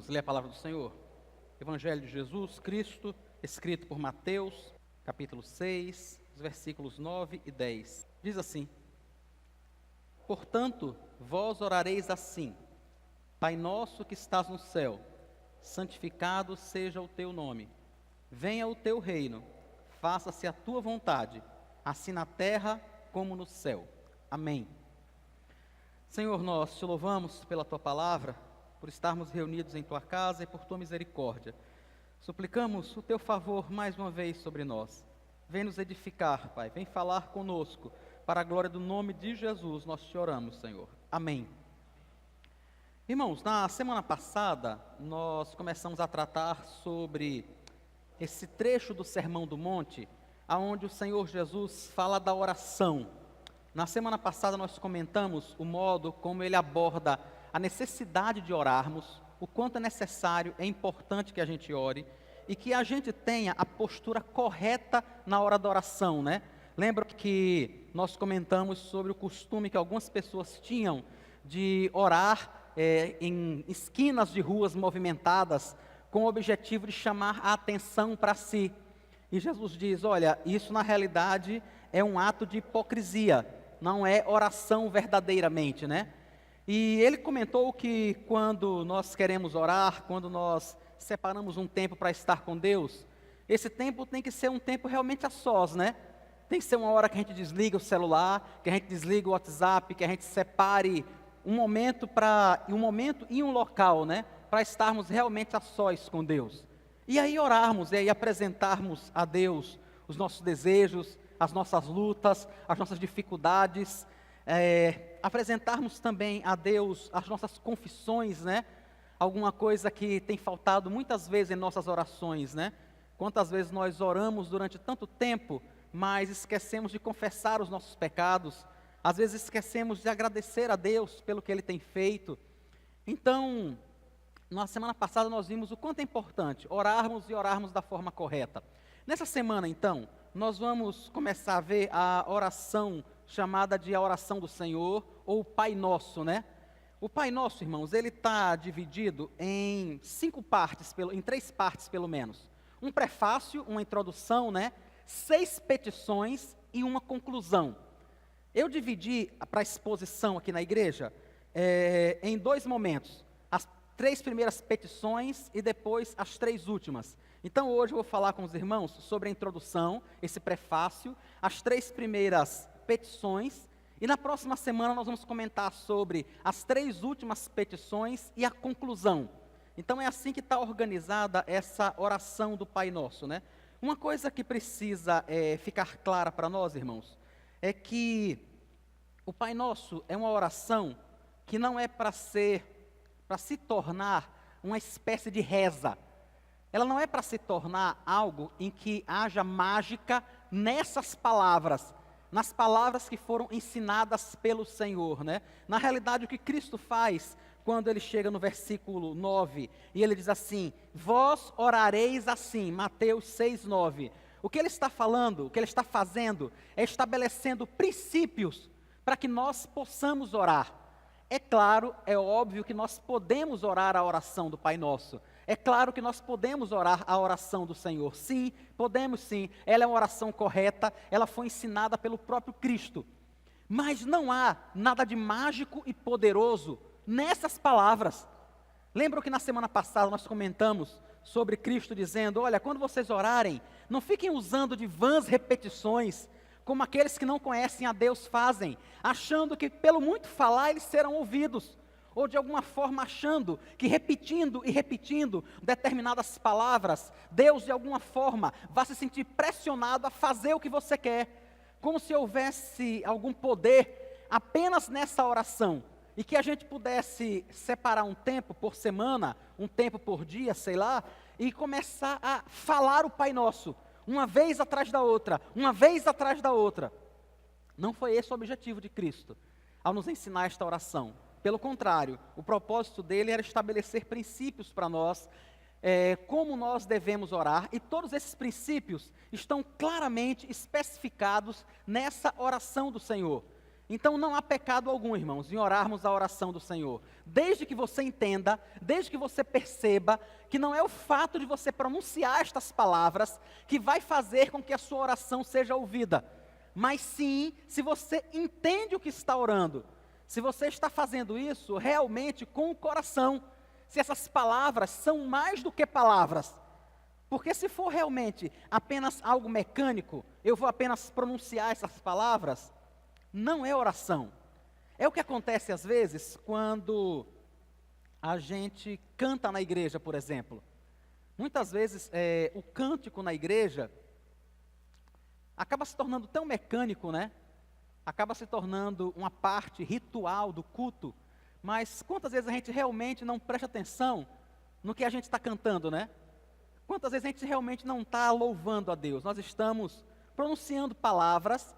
Vamos ler a palavra do Senhor. Evangelho de Jesus Cristo, escrito por Mateus, capítulo 6, os versículos 9 e 10. Diz assim: Portanto, vós orareis assim: Pai nosso que estás no céu, santificado seja o teu nome. Venha o teu reino, faça-se a tua vontade, assim na terra como no céu. Amém. Senhor, nós te louvamos pela tua palavra, por estarmos reunidos em tua casa e por tua misericórdia. Suplicamos o teu favor mais uma vez sobre nós. Vem nos edificar, Pai, vem falar conosco, para a glória do nome de Jesus, nós te oramos, Senhor. Amém. Irmãos, na semana passada, nós começamos a tratar sobre esse trecho do Sermão do Monte, onde o Senhor Jesus fala da oração. Na semana passada nós comentamos o modo como ele aborda a necessidade de orarmos, o quanto é necessário, é importante que a gente ore e que a gente tenha a postura correta na hora da oração, né? Lembra que nós comentamos sobre o costume que algumas pessoas tinham de orar em esquinas de ruas movimentadas com o objetivo de chamar a atenção para si. E Jesus diz, olha, isso na realidade é um ato de hipocrisia, não é oração verdadeiramente, né? E ele comentou que quando nós queremos orar, quando nós separamos um tempo para estar com Deus, esse tempo tem que ser um tempo realmente a sós, né? Tem que ser uma hora que a gente desliga o celular, que a gente desliga o WhatsApp, que a gente separe um momento e um local, né? Para estarmos realmente a sós com Deus. E aí orarmos, e aí apresentarmos a Deus os nossos desejos, as nossas lutas, as nossas dificuldades, apresentarmos também a Deus as nossas confissões, né? Alguma coisa que tem faltado muitas vezes em nossas orações, né? Quantas vezes nós oramos durante tanto tempo, mas esquecemos de confessar os nossos pecados, às vezes esquecemos de agradecer a Deus pelo que Ele tem feito. Então, na semana passada nós vimos o quanto é importante orarmos e orarmos da forma correta. Nessa semana, então, nós vamos começar a ver a oração chamada de a oração do Senhor, ou o Pai Nosso, né? O Pai Nosso, irmãos, ele está dividido em 3 partes pelo menos. Um prefácio, uma introdução, né? 6 petições e uma conclusão. Eu dividi para a exposição aqui na igreja em 2 momentos. As 3 primeiras petições e depois as 3 últimas. Então hoje eu vou falar com os irmãos sobre a introdução, esse prefácio, as 3 primeiras petições, e na próxima semana nós vamos comentar sobre as 3 últimas petições e a conclusão. Então é assim que está organizada essa oração do Pai Nosso, né? Uma coisa que precisa ficar clara para nós, irmãos, é que o Pai Nosso é uma oração que não é para se tornar uma espécie de reza. Ela não é para se tornar algo em que haja mágica nessas palavras, nas palavras que foram ensinadas pelo Senhor, né? Na realidade, o que Cristo faz quando ele chega no versículo 9, e ele diz assim, vós orareis assim, Mateus 6, 9. O que ele está falando, o que ele está fazendo, é estabelecendo princípios para que nós possamos orar. É claro, é óbvio que nós podemos orar a oração do Pai Nosso. É claro que nós podemos orar a oração do Senhor. Sim, podemos sim. Ela é uma oração correta, ela foi ensinada pelo próprio Cristo. Mas não há nada de mágico e poderoso nessas palavras. Lembram que na semana passada nós comentamos sobre Cristo dizendo, olha, quando vocês orarem, não fiquem usando de vãs repetições, como aqueles que não conhecem a Deus fazem, achando que pelo muito falar eles serão ouvidos. Ou de alguma forma achando que repetindo e repetindo determinadas palavras, Deus de alguma forma vai se sentir pressionado a fazer o que você quer, como se houvesse algum poder apenas nessa oração, e que a gente pudesse separar um tempo por semana, um tempo por dia, sei lá, e começar a falar o Pai Nosso, uma vez atrás da outra, uma vez atrás da outra. Não foi esse o objetivo de Cristo, ao nos ensinar esta oração. Pelo contrário, o propósito dele era estabelecer princípios para nós, como nós devemos orar, e todos esses princípios estão claramente especificados nessa oração do Senhor. Então não há pecado algum, irmãos, em orarmos a oração do Senhor. Desde que você entenda, desde que você perceba que não é o fato de você pronunciar estas palavras que vai fazer com que a sua oração seja ouvida. Mas sim, se você entende o que está orando, se você está fazendo isso realmente com o coração, se essas palavras são mais do que palavras. Porque se for realmente apenas algo mecânico, eu vou apenas pronunciar essas palavras, não é oração. É o que acontece às vezes quando a gente canta na igreja, por exemplo. Muitas vezes o cântico na igreja acaba se tornando tão mecânico, né? Acaba se tornando uma parte ritual do culto. Mas quantas vezes a gente realmente não presta atenção no que a gente está cantando, né? Quantas vezes a gente realmente não está louvando a Deus? Nós estamos pronunciando palavras,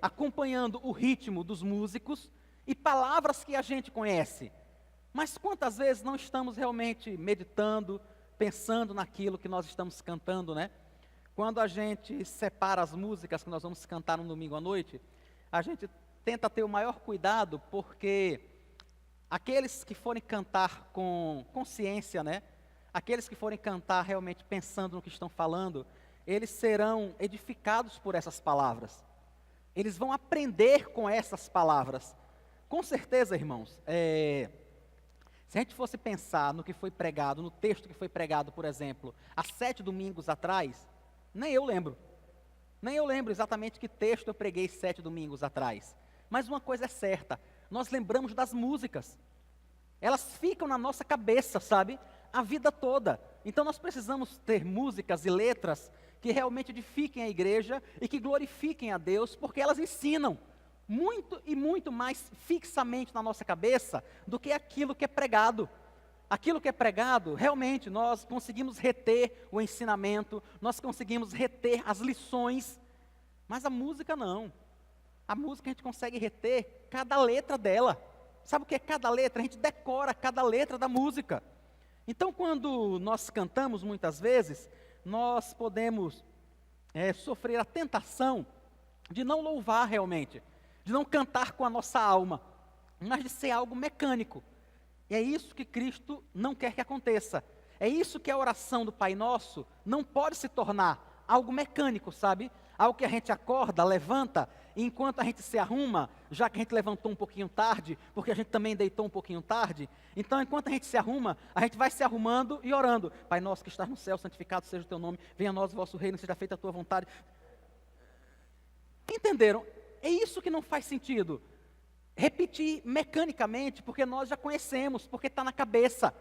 acompanhando o ritmo dos músicos e palavras que a gente conhece. Mas quantas vezes não estamos realmente meditando, pensando naquilo que nós estamos cantando, né? Quando a gente separa as músicas que nós vamos cantar no domingo à noite, a gente tenta ter o maior cuidado, porque aqueles que forem cantar com consciência, né? Aqueles que forem cantar realmente pensando no que estão falando, eles serão edificados por essas palavras. Eles vão aprender com essas palavras. Com certeza, irmãos, se a gente fosse pensar no que foi pregado, no texto que foi pregado, por exemplo, há 7 domingos atrás, nem eu lembro. Nem eu lembro exatamente que texto eu preguei 7 domingos atrás. Mas uma coisa é certa, nós lembramos das músicas. Elas ficam na nossa cabeça, sabe? A vida toda. Então nós precisamos ter músicas e letras que realmente edifiquem a igreja e que glorifiquem a Deus, porque elas ensinam muito e muito mais fixamente na nossa cabeça do que aquilo que é pregado. Aquilo que é pregado, realmente nós conseguimos reter o ensinamento, nós conseguimos reter as lições, mas a música não. A música a gente consegue reter cada letra dela. Sabe o que é cada letra? A gente decora cada letra da música. Então, quando nós cantamos, muitas vezes, nós podemos sofrer a tentação de não louvar realmente, de não cantar com a nossa alma, mas de ser algo mecânico. E é isso que Cristo não quer que aconteça. É isso que a oração do Pai Nosso não pode se tornar algo mecânico, sabe? Algo que a gente acorda, levanta, e enquanto a gente se arruma, já que a gente levantou um pouquinho tarde, porque a gente também deitou um pouquinho tarde, então enquanto a gente se arruma, a gente vai se arrumando e orando. Pai Nosso que estás no céu, santificado seja o teu nome, venha a nós o vosso reino, seja feita a tua vontade. Entenderam? É isso que não faz sentido. Repetir mecanicamente, porque nós já conhecemos, porque está na cabeça.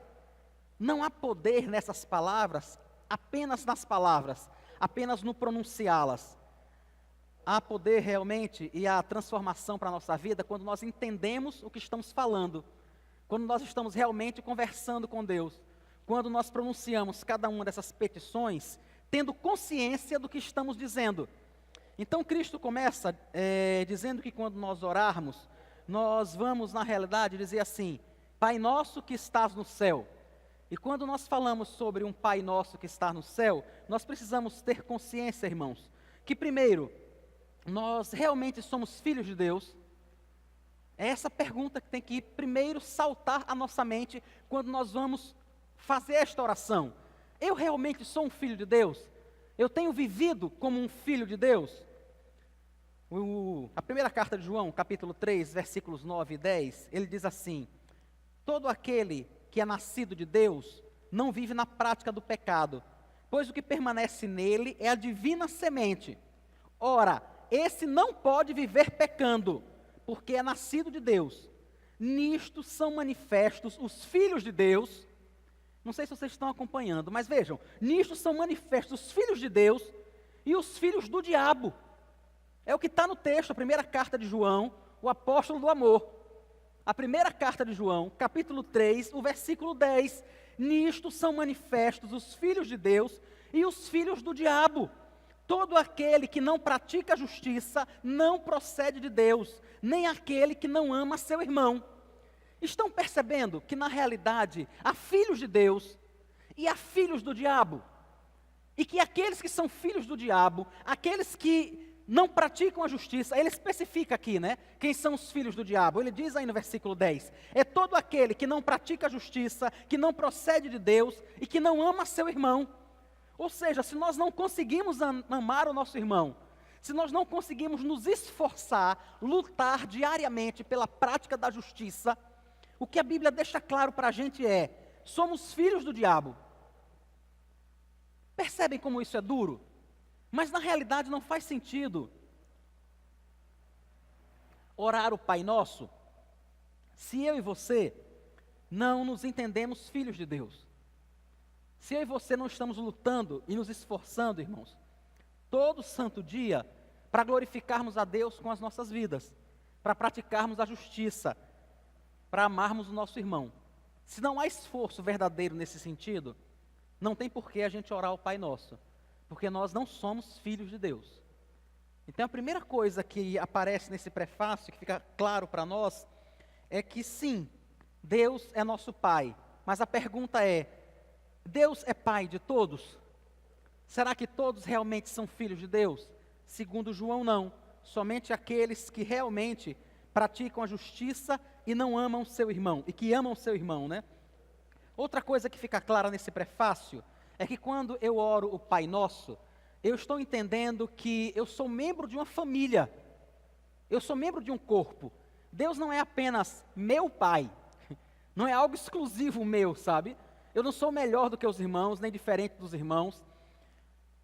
Não há poder nessas palavras, apenas nas palavras, apenas no pronunciá-las. Há poder realmente e há transformação para a nossa vida quando nós entendemos o que estamos falando, quando nós estamos realmente conversando com Deus, quando nós pronunciamos cada uma dessas petições, tendo consciência do que estamos dizendo. Então Cristo começa dizendo que quando nós orarmos, nós vamos, na realidade, dizer assim: Pai nosso que estás no céu. E quando nós falamos sobre um Pai nosso que está no céu, nós precisamos ter consciência, irmãos, que primeiro, nós realmente somos filhos de Deus. É essa pergunta que tem que primeiro saltar à nossa mente quando nós vamos fazer esta oração. Eu realmente sou um filho de Deus? Eu tenho vivido como um filho de Deus? A primeira carta de João, capítulo 3, versículos 9 e 10, ele diz assim: todo aquele que é nascido de Deus não vive na prática do pecado, pois o que permanece nele é a divina semente. Ora, esse não pode viver pecando, porque é nascido de Deus. Nisto são manifestos os filhos de Deus. Não sei se vocês estão acompanhando, mas vejam, nisto são manifestos os filhos de Deus e os filhos do diabo. É o que está no texto, a primeira carta de João, o apóstolo do amor. A primeira carta de João, capítulo 3, o versículo 10. Nisto são manifestos os filhos de Deus e os filhos do diabo. Todo aquele que não pratica a justiça não procede de Deus, nem aquele que não ama seu irmão. Estão percebendo que na realidade há filhos de Deus e há filhos do diabo? E que aqueles que são filhos do diabo, aqueles que não praticam a justiça. Ele especifica aqui, né? Quem são os filhos do diabo. Ele diz aí no versículo 10: é todo aquele que não pratica a justiça, que não procede de Deus e que não ama seu irmão. Ou seja, se nós não conseguimos amar o nosso irmão, se nós não conseguimos nos esforçar, lutar diariamente pela prática da justiça, o que a Bíblia deixa claro para a gente é: somos filhos do diabo. Percebem como isso é duro? Mas na realidade não faz sentido orar o Pai Nosso se eu e você não nos entendemos filhos de Deus. Se eu e você não estamos lutando e nos esforçando, irmãos, todo santo dia para glorificarmos a Deus com as nossas vidas, para praticarmos a justiça, para amarmos o nosso irmão. Se não há esforço verdadeiro nesse sentido, não tem por que a gente orar o Pai Nosso, porque nós não somos filhos de Deus. Então a primeira coisa que aparece nesse prefácio, que fica claro para nós, é que sim, Deus é nosso Pai, mas a pergunta é: Deus é Pai de todos? Será que todos realmente são filhos de Deus? Segundo João, não. Somente aqueles que realmente praticam a justiça e não amam seu irmão, e que amam seu irmão, né? Outra coisa que fica clara nesse prefácio é que quando eu oro o Pai Nosso, eu estou entendendo que eu sou membro de uma família, eu sou membro de um corpo. Deus não é apenas meu Pai, não é algo exclusivo meu, sabe? Eu não sou melhor do que os irmãos, nem diferente dos irmãos.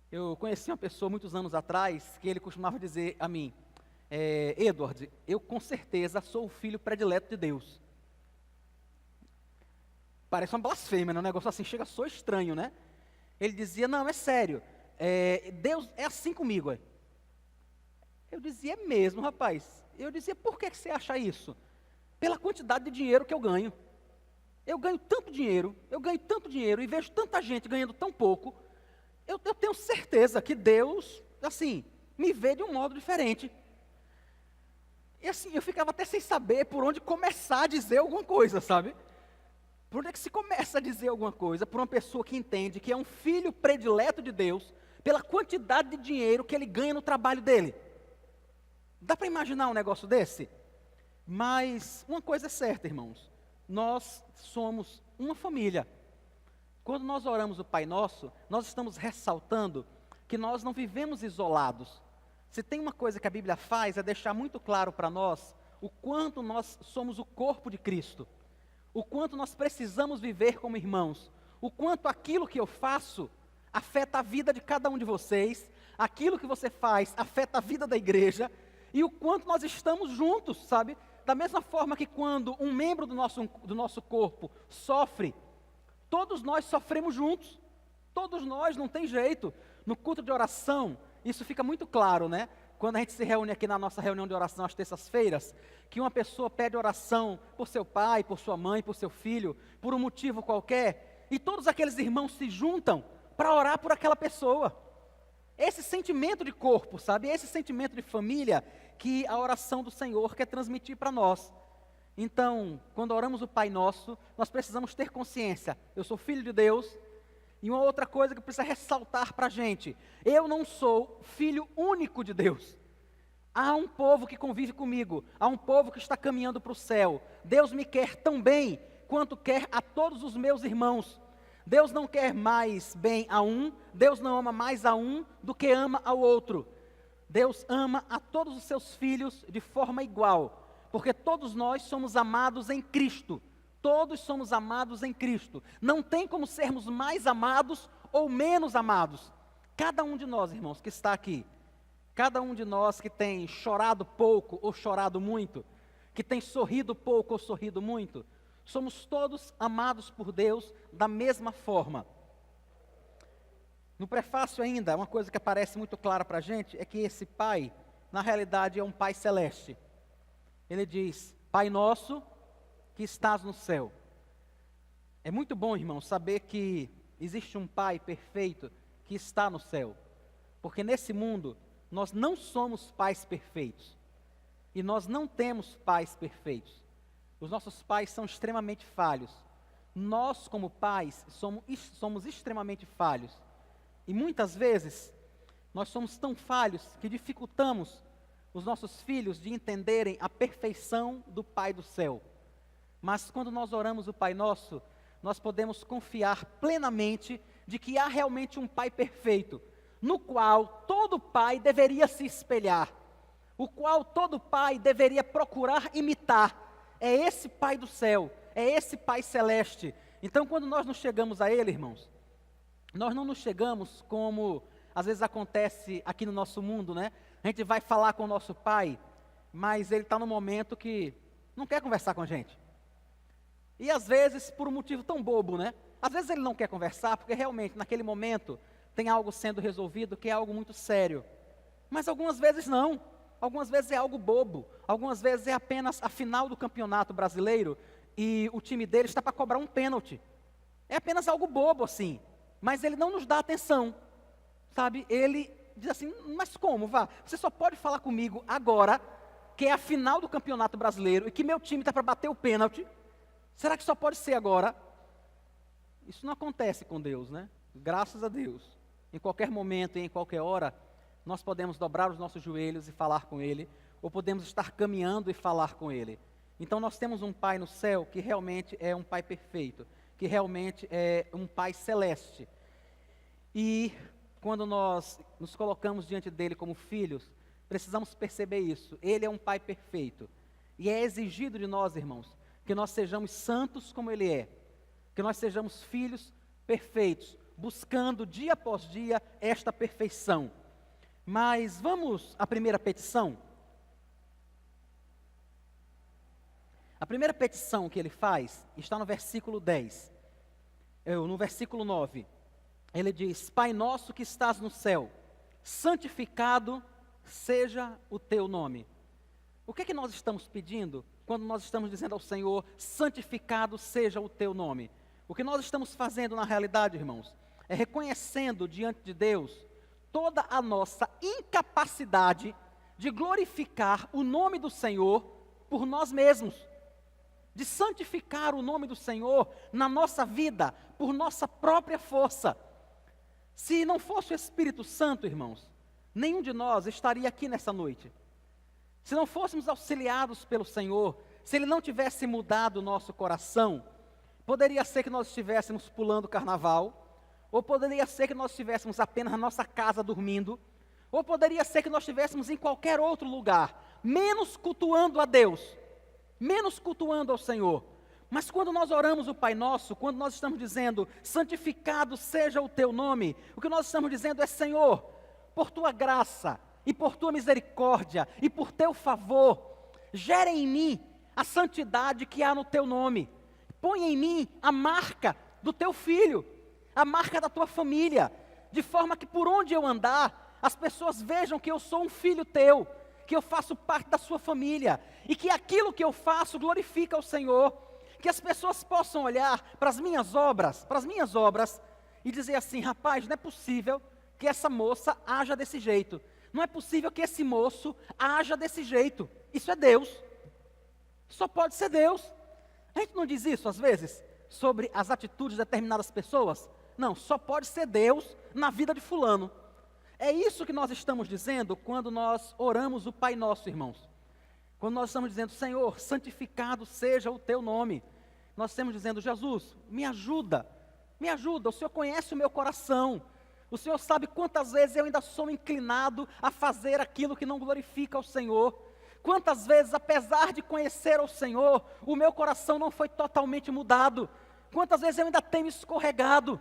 Eu conheci uma pessoa muitos anos atrás, que ele costumava dizer a mim: Edward, eu com certeza sou o filho predileto de Deus. Parece uma blasfêmia, né? Um negócio assim, chega, sou estranho, né? Ele dizia: não, é sério, Deus é assim comigo. Eu dizia: é mesmo, rapaz. Eu dizia: por que você acha isso? Pela quantidade de dinheiro que eu ganho. Eu ganho tanto dinheiro, e vejo tanta gente ganhando tão pouco. Eu tenho certeza que Deus, assim, me vê de um modo diferente. E assim, eu ficava até sem saber por onde começar a dizer alguma coisa, sabe? Por onde é que se começa a dizer alguma coisa para uma pessoa que entende que é um filho predileto de Deus, pela quantidade de dinheiro que ele ganha no trabalho dele? Dá para imaginar um negócio desse? Mas uma coisa é certa, irmãos: nós somos uma família. Quando nós oramos o Pai Nosso, nós estamos ressaltando que nós não vivemos isolados. Se tem uma coisa que a Bíblia faz, é deixar muito claro para nós o quanto nós somos o corpo de Cristo, o quanto nós precisamos viver como irmãos, o quanto aquilo que eu faço afeta a vida de cada um de vocês, aquilo que você faz afeta a vida da igreja, e o quanto nós estamos juntos, sabe? Da mesma forma que quando um membro do nosso corpo sofre, todos nós sofremos juntos, todos nós, não tem jeito. No culto de oração, isso fica muito claro, né? Quando a gente se reúne aqui na nossa reunião de oração às terças-feiras, que uma pessoa pede oração por seu pai, por sua mãe, por seu filho, por um motivo qualquer, e todos aqueles irmãos se juntam para orar por aquela pessoa. Esse sentimento de corpo, sabe? Esse sentimento de família que a oração do Senhor quer transmitir para nós. Então, quando oramos o Pai Nosso, nós precisamos ter consciência: eu sou filho de Deus. E uma outra coisa que precisa ressaltar para a gente: eu não sou filho único de Deus. Há um povo que convive comigo, há um povo que está caminhando para o céu. Deus me quer tão bem quanto quer a todos os meus irmãos. Deus não quer mais bem a um, Deus não ama mais a um do que ama ao outro. Deus ama a todos os seus filhos de forma igual, porque todos nós somos amados em Cristo. Todos somos amados em Cristo. Não tem como sermos mais amados ou menos amados. Cada um de nós, irmãos, que está aqui, cada um de nós que tem chorado pouco ou chorado muito, que tem sorrido pouco ou sorrido muito, somos todos amados por Deus da mesma forma. No prefácio ainda, uma coisa que aparece muito clara para a gente é que esse Pai, na realidade, é um Pai celeste. Ele diz: Pai nosso que estás no céu. É muito bom, irmão, saber que existe um Pai perfeito que está no céu. Porque nesse mundo, nós não somos pais perfeitos. E nós não temos pais perfeitos. Os nossos pais são extremamente falhos. Nós, como pais, somos extremamente falhos. E muitas vezes, Nós somos tão falhos que dificultamos os nossos filhos de entenderem a perfeição do Pai do céu. Mas quando nós oramos o Pai Nosso, nós podemos confiar plenamente de que há realmente um Pai perfeito, no qual todo pai deveria se espelhar, o qual todo pai deveria procurar imitar. É esse Pai do céu, é esse Pai celeste. Então, quando nós nos chegamos a Ele, irmãos, nós não nos chegamos como às vezes acontece aqui no nosso mundo, né? A gente vai falar com o nosso pai, mas ele está no momento que não quer conversar com a gente. E às vezes por um motivo tão bobo, né? Às vezes ele não quer conversar porque realmente naquele momento tem algo sendo resolvido que é algo muito sério. Mas algumas vezes não. Algumas vezes é algo bobo. Algumas vezes é apenas a final do campeonato brasileiro e o time dele está para cobrar um pênalti. É apenas algo bobo assim. Mas ele não nos dá atenção. Sabe, ele diz assim, mas como, vá? Você só pode falar comigo agora, que é a final do campeonato brasileiro, e que meu time está para bater o pênalti. Será que só pode ser agora? Isso não acontece com Deus, né? Graças a Deus. Em qualquer momento e em qualquer hora, nós podemos dobrar os nossos joelhos e falar com Ele, ou podemos estar caminhando e falar com Ele. Então nós temos um Pai no céu que realmente é um Pai perfeito, que realmente é um Pai celeste. E quando nós nos colocamos diante dele como filhos, precisamos perceber isso. Ele é um Pai perfeito. E é exigido de nós, irmãos, que nós sejamos santos como Ele é. Que nós sejamos filhos perfeitos, buscando dia após dia esta perfeição. Mas vamos à primeira petição? A primeira petição que ele faz está no versículo 10. No versículo 9. Ele diz, Pai nosso que estás no céu, santificado seja o teu nome. O que é que nós estamos pedindo quando nós estamos dizendo ao Senhor, santificado seja o teu nome? O que nós estamos fazendo na realidade, irmãos, é reconhecendo diante de Deus toda a nossa incapacidade de glorificar o nome do Senhor por nós mesmos. De santificar o nome do Senhor na nossa vida, por nossa própria força. Se não fosse o Espírito Santo, irmãos, nenhum de nós estaria aqui nessa noite. Se não fôssemos auxiliados pelo Senhor, se Ele não tivesse mudado o nosso coração, poderia ser que nós estivéssemos pulando o carnaval, ou poderia ser que nós estivéssemos apenas na nossa casa dormindo, ou poderia ser que nós estivéssemos em qualquer outro lugar, menos cultuando a Deus, menos cultuando ao Senhor. Mas quando nós oramos o Pai Nosso, quando nós estamos dizendo, santificado seja o teu nome, o que nós estamos dizendo é, Senhor, por tua graça, e por tua misericórdia, e por teu favor, gere em mim a santidade que há no teu nome. Põe em mim a marca do teu filho, a marca da tua família, de forma que por onde eu andar, as pessoas vejam que eu sou um filho teu, que eu faço parte da sua família, e que aquilo que eu faço glorifica o Senhor. Que as pessoas possam olhar para as minhas obras, e dizer assim, rapaz, não é possível que essa moça haja desse jeito. Não é possível que esse moço haja desse jeito. Isso é Deus. Só pode ser Deus. A gente não diz isso às vezes sobre as atitudes de determinadas pessoas? Não, só pode ser Deus na vida de fulano. É isso que nós estamos dizendo quando nós oramos o Pai Nosso, irmãos. Quando nós estamos dizendo, Senhor, santificado seja o teu nome. Nós estamos dizendo, Jesus, me ajuda, o Senhor conhece o meu coração. O Senhor sabe quantas vezes eu ainda sou inclinado a fazer aquilo que não glorifica ao Senhor. Quantas vezes, apesar de conhecer ao Senhor, o meu coração não foi totalmente mudado. Quantas vezes eu ainda tenho escorregado.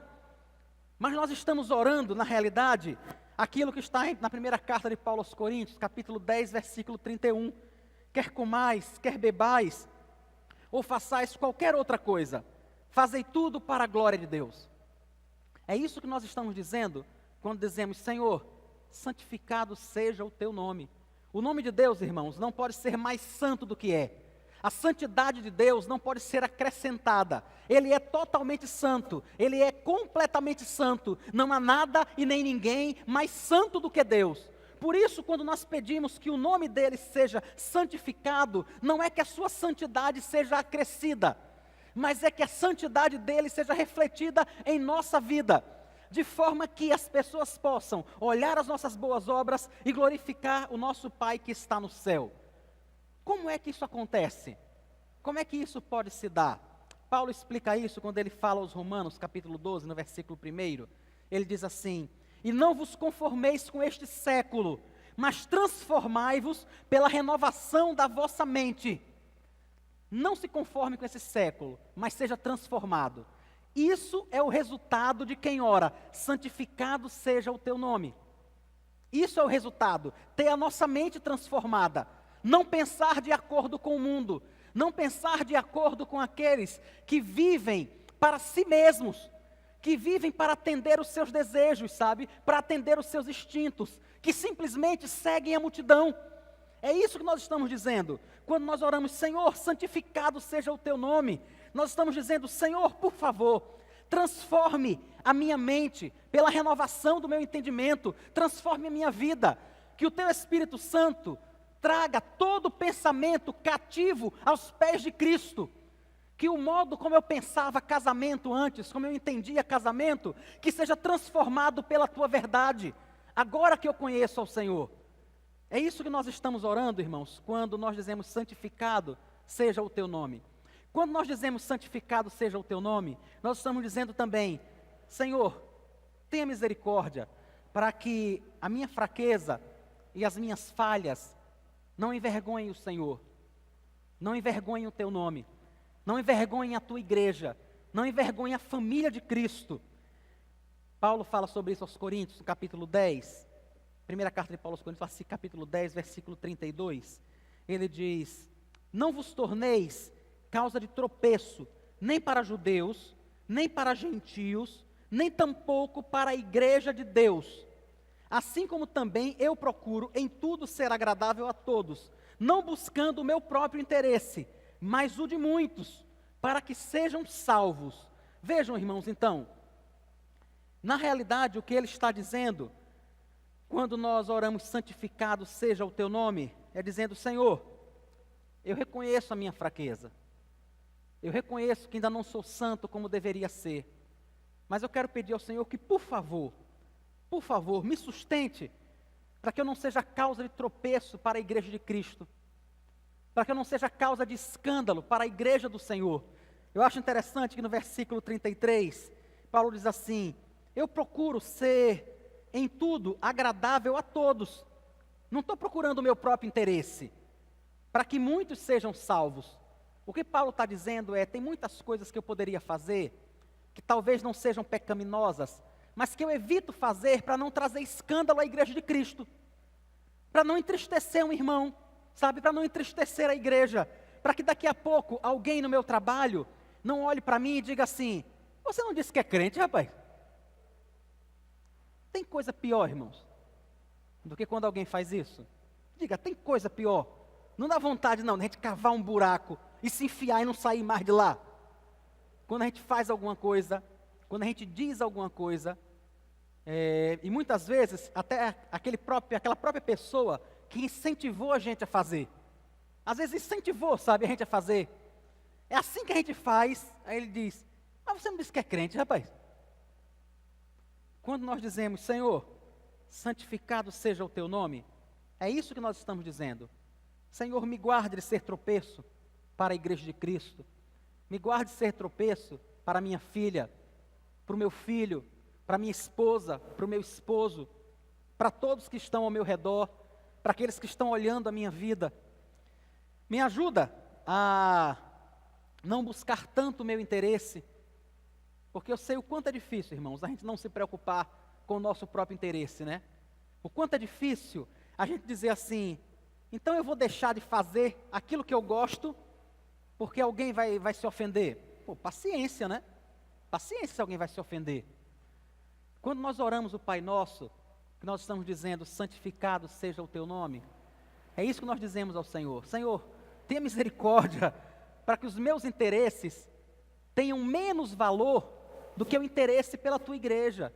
Mas nós estamos orando, na realidade, aquilo que está na primeira carta de Paulo aos Coríntios, capítulo 10, versículo 31. Quer comais, quer bebais, ou façais qualquer outra coisa, fazei tudo para a glória de Deus. É isso que nós estamos dizendo quando dizemos, Senhor, santificado seja o teu nome. O nome de Deus, irmãos, não pode ser mais santo do que é. A santidade de Deus não pode ser acrescentada. Ele é totalmente santo, Ele é completamente santo. Não há nada e nem ninguém mais santo do que Deus. Por isso, quando nós pedimos que o nome dele seja santificado, não é que a sua santidade seja acrescida, mas é que a santidade dele seja refletida em nossa vida. de forma que as pessoas possam olhar as nossas boas obras e glorificar o nosso Pai que está no céu. Como é que isso acontece? Como é que isso pode se dar? Paulo explica isso quando ele fala aos Romanos, capítulo 12, no versículo 1. Ele diz assim: e não vos conformeis com este século, mas transformai-vos pela renovação da vossa mente. Não se conforme com esse século, mas seja transformado. Isso é o resultado de quem ora, santificado seja o teu nome. Isso é o resultado, ter a nossa mente transformada. Não pensar de acordo com o mundo, não pensar de acordo com aqueles que vivem para si mesmos, que vivem para atender os seus desejos, sabe? Para atender os seus instintos, que simplesmente seguem a multidão. É isso que nós estamos dizendo. Quando nós oramos, Senhor, santificado seja o teu nome, nós estamos dizendo, Senhor, por favor, transforme a minha mente pela renovação do meu entendimento, transforme a minha vida, que o teu Espírito Santo traga todo pensamento cativo aos pés de Cristo, que o modo como eu pensava casamento antes, como eu entendia casamento, que seja transformado pela tua verdade, agora que eu conheço ao Senhor. É isso que nós estamos orando, irmãos, quando nós dizemos santificado seja o teu nome. Quando nós dizemos santificado seja o teu nome, nós estamos dizendo também, Senhor, tenha misericórdia, para que a minha fraqueza e as minhas falhas não envergonhem o Senhor, não envergonhem o teu nome, não envergonhem a tua igreja, não envergonhem a família de Cristo. Paulo fala sobre isso aos Coríntios, no capítulo 10, primeira carta de Paulo aos Coríntios, capítulo 10, versículo 32, ele diz, não vos torneis causa de tropeço, nem para judeus, nem para gentios, nem tampouco para a igreja de Deus. Assim como também eu procuro em tudo ser agradável a todos, não buscando o meu próprio interesse, mas o de muitos, para que sejam salvos. Vejam, irmãos, então, na realidade o que ele está dizendo, quando nós oramos santificado seja o teu nome, é dizendo, Senhor, eu reconheço a minha fraqueza, eu reconheço que ainda não sou santo como deveria ser, mas eu quero pedir ao Senhor que, por favor, me sustente, para que eu não seja causa de tropeço para a igreja de Cristo, para que eu não seja causa de escândalo para a igreja do Senhor. Eu acho interessante que no versículo 33, Paulo diz assim, eu procuro ser em tudo agradável a todos, não estou procurando o meu próprio interesse, para que muitos sejam salvos. O que Paulo está dizendo é, tem muitas coisas que eu poderia fazer, que talvez não sejam pecaminosas, mas que eu evito fazer para não trazer escândalo à igreja de Cristo, para não entristecer um irmão, sabe, para não entristecer a igreja, para que daqui a pouco alguém no meu trabalho não olhe para mim e diga assim, você não disse que é crente, rapaz? Tem coisa pior, irmãos, do que quando alguém faz isso? Diga, tem coisa pior. Não dá vontade não, de a gente cavar um buraco e se enfiar e não sair mais de lá. Quando a gente faz alguma coisa, quando a gente diz alguma coisa, e muitas vezes até aquela própria pessoa que incentivou a gente a fazer, às vezes incentivou, sabe, a gente a fazer, é assim que a gente faz, aí ele diz, mas você não disse que é crente, rapaz? Quando nós dizemos, Senhor, santificado seja o teu nome, é isso que nós estamos dizendo. Senhor, me guarde de ser tropeço para a igreja de Cristo, me guarde de ser tropeço para minha filha, para o meu filho, para minha esposa, para o meu esposo, para todos que estão ao meu redor, para aqueles que estão olhando a minha vida. Me ajuda a não buscar tanto o meu interesse, porque eu sei o quanto é difícil, irmãos, a gente não se preocupar com o nosso próprio interesse, né? O quanto é difícil a gente dizer assim, então eu vou deixar de fazer aquilo que eu gosto, porque alguém vai se ofender. Pô, paciência, né? Paciência se alguém vai se ofender. Quando nós oramos o Pai Nosso, que nós estamos dizendo, santificado seja o teu nome, é isso que nós dizemos ao Senhor. Senhor, tenha misericórdia, para que os meus interesses tenham menos valor do que o interesse pela tua igreja,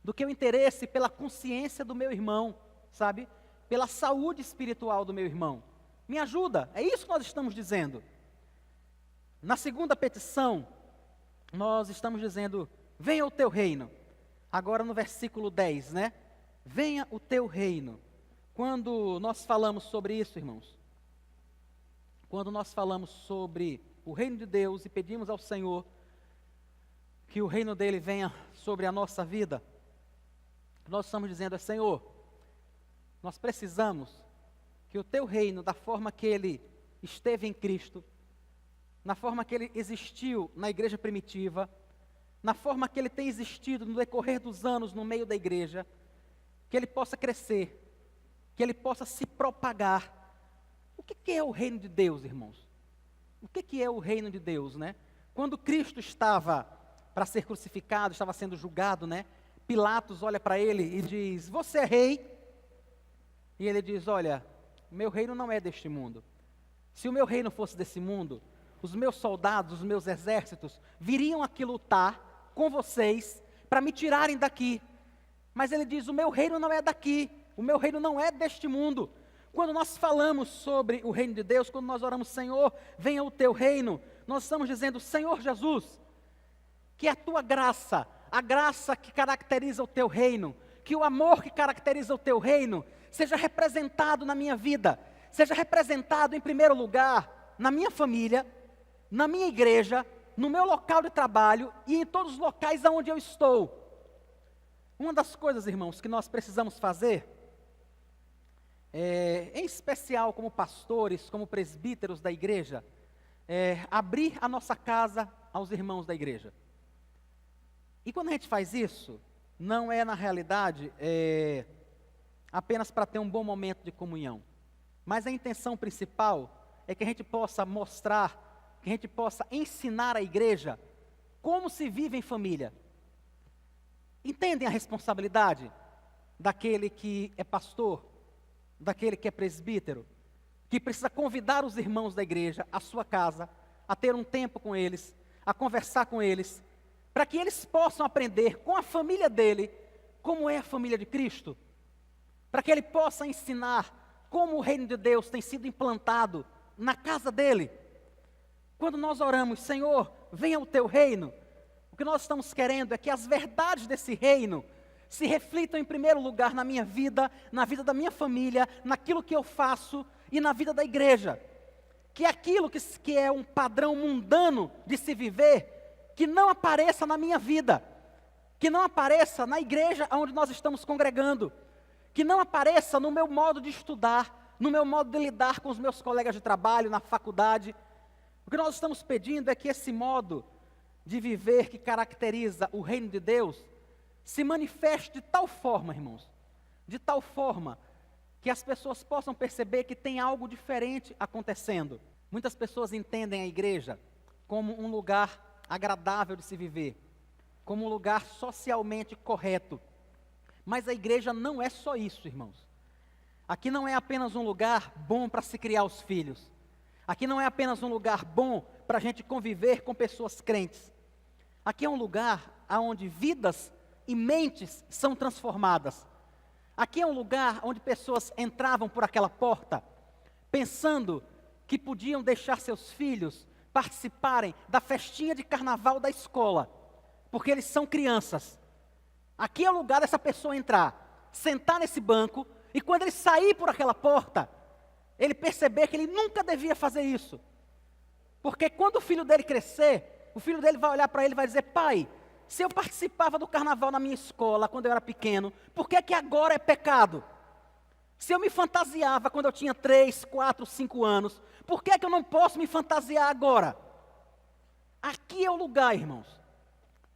do que o interesse pela consciência do meu irmão, sabe? Pela saúde espiritual do meu irmão. Me ajuda, é isso que nós estamos dizendo. Na segunda petição, nós estamos dizendo, venha o teu reino. agora no versículo 10, né? Venha o teu reino. Quando nós falamos sobre isso, irmãos, quando nós falamos sobre o reino de Deus e pedimos ao Senhor que o reino dele venha sobre a nossa vida, nós estamos dizendo, Senhor, nós precisamos que o teu reino, da forma que ele esteve em Cristo, na forma que ele existiu na igreja primitiva, na forma que ele tem existido no decorrer dos anos no meio da igreja, que ele possa crescer, que ele possa se propagar. O que é o reino de Deus, irmãos? O que é o reino de Deus, né? Quando Cristo estava para ser crucificado, estava sendo julgado, né? Pilatos olha para ele e diz, você é rei? E ele diz, olha, o meu reino não é deste mundo. Se o meu reino fosse desse mundo, os meus soldados, os meus exércitos, viriam aqui lutar com vocês para me tirarem daqui. Mas ele diz, o meu reino não é daqui, o meu reino não é deste mundo. Quando nós falamos sobre o reino de Deus, quando nós oramos, Senhor, venha o teu reino, nós estamos dizendo, Senhor Jesus, que a tua graça, a graça que caracteriza o teu reino, que o amor que caracteriza o teu reino, seja representado na minha vida, seja representado em primeiro lugar, na minha família, na minha igreja, no meu local de trabalho e em todos os locais onde eu estou. Uma das coisas, irmãos, que nós precisamos fazer, em especial como pastores, como presbíteros da igreja, é abrir a nossa casa aos irmãos da igreja. E quando a gente faz isso, não é na realidade apenas para ter um bom momento de comunhão, mas a intenção principal é que a gente possa mostrar, que a gente possa ensinar a igreja como se vive em família. Entendem a responsabilidade daquele que é pastor, daquele que é presbítero, que precisa convidar os irmãos da igreja à sua casa, a ter um tempo com eles, a conversar com eles, para que eles possam aprender com a família dele, como é a família de Cristo, para que ele possa ensinar como o reino de Deus tem sido implantado na casa dele. Quando nós oramos, Senhor, venha o teu reino, o que nós estamos querendo é que as verdades desse reino se reflitam em primeiro lugar na minha vida, na vida da minha família, naquilo que eu faço e na vida da igreja. Que aquilo que é um padrão mundano de se viver, que não apareça na minha vida, que não apareça na igreja onde nós estamos congregando, que não apareça no meu modo de estudar, no meu modo de lidar com os meus colegas de trabalho, na faculdade. O que nós estamos pedindo é que esse modo de viver que caracteriza o reino de Deus se manifeste de tal forma, irmãos, de tal forma que as pessoas possam perceber que tem algo diferente acontecendo. Muitas pessoas entendem a igreja como um lugar agradável de se viver, como um lugar socialmente correto. Mas a igreja não é só isso, irmãos. Aqui não é apenas um lugar bom para se criar os filhos. Aqui não é apenas um lugar bom para a gente conviver com pessoas crentes. Aqui é um lugar onde vidas e mentes são transformadas. Aqui é um lugar onde pessoas entravam por aquela porta, pensando que podiam deixar seus filhos participarem da festinha de carnaval da escola, porque eles são crianças. Aqui é o lugar dessa pessoa entrar, sentar nesse banco, e quando ele sair por aquela porta, ele perceber que ele nunca devia fazer isso. Porque quando o filho dele crescer, o filho dele vai olhar para ele e vai dizer, pai, se eu participava do carnaval na minha escola quando eu era pequeno, por que agora é pecado? Se eu me fantasiava quando eu tinha 3, 4, 5 anos, por que eu não posso me fantasiar agora? Aqui é o lugar, irmãos,